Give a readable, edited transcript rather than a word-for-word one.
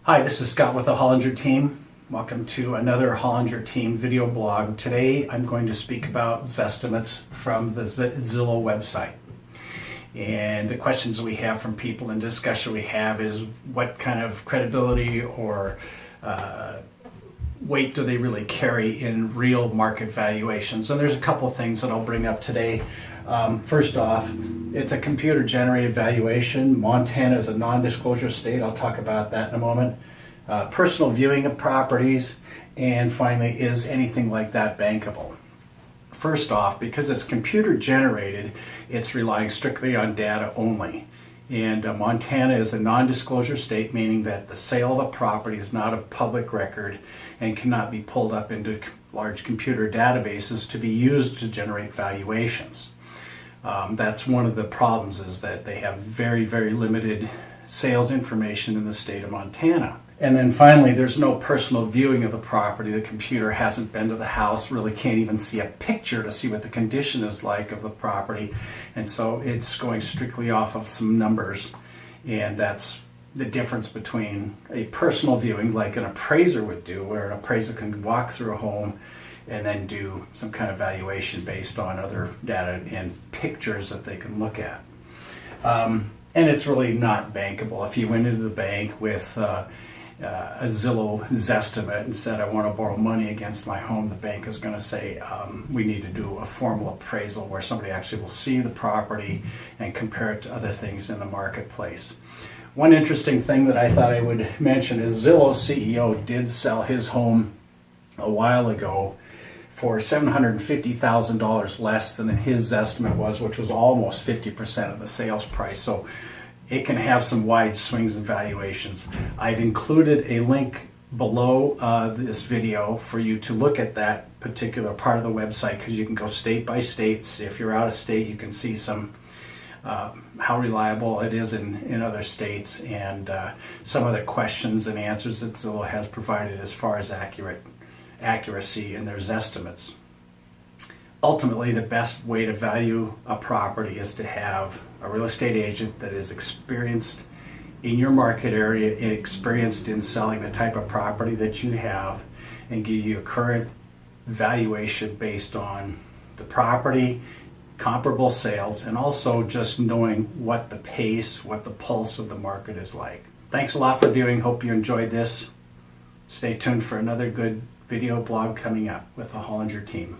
Hi, this is Scott with the Hollinger Team. Welcome to another Hollinger Team video blog. Today I'm going to speak about Zestimates from the Zillow website. And the questions we have from people and discussion we have is what kind of credibility or weight do they really carry in real market valuations? And there's a couple of things that I'll bring up today. First off, it's a computer-generated valuation. Montana is a non-disclosure state. I'll talk about that in a moment. Personal viewing of properties, and finally, is anything like that bankable? First off, because it's computer-generated, it's relying strictly on data only. And Montana is a non-disclosure state, meaning that the sale of a property is not of public record and cannot be pulled up into large computer databases to be used to generate valuations. That's one of the problems, is that they have very, very limited sales information in the state of Montana. And then finally, there's no personal viewing of the property. The computer hasn't been to the house, really can't even see a picture to see what the condition is like of the property. And so it's going strictly off of some numbers. And that's the difference between a personal viewing, like an appraiser would do, where an appraiser can walk through a home and then do some kind of valuation based on other data and pictures that they can look at. And it's really not bankable. If you went into the bank with a Zillow Zestimate and said, I want to borrow money against my home, the bank is going to say, we need to do a formal appraisal where somebody actually will see the property and compare it to other things in the marketplace. One interesting thing that I thought I would mention is Zillow's CEO did sell his home a while ago for $750,000 less than his estimate was, which was almost 50% of the sales price. So it can have some wide swings in valuations. I've included a link below this video for you to look at that particular part of the website, because you can go state by state. If you're out of state, you can see some how reliable it is in other states, and some of the questions and answers that Zillow has provided as far as accuracy in their estimates. Ultimately, the best way to value a property is to have a real estate agent that is experienced in your market area and experienced in selling the type of property that you have, and give you a current valuation based on the property, comparable sales, and also just knowing what the pace, what the pulse of the market is like. Thanks a lot for viewing. Hope you enjoyed this. Stay tuned for another good video blog coming up with the Hollinger Team.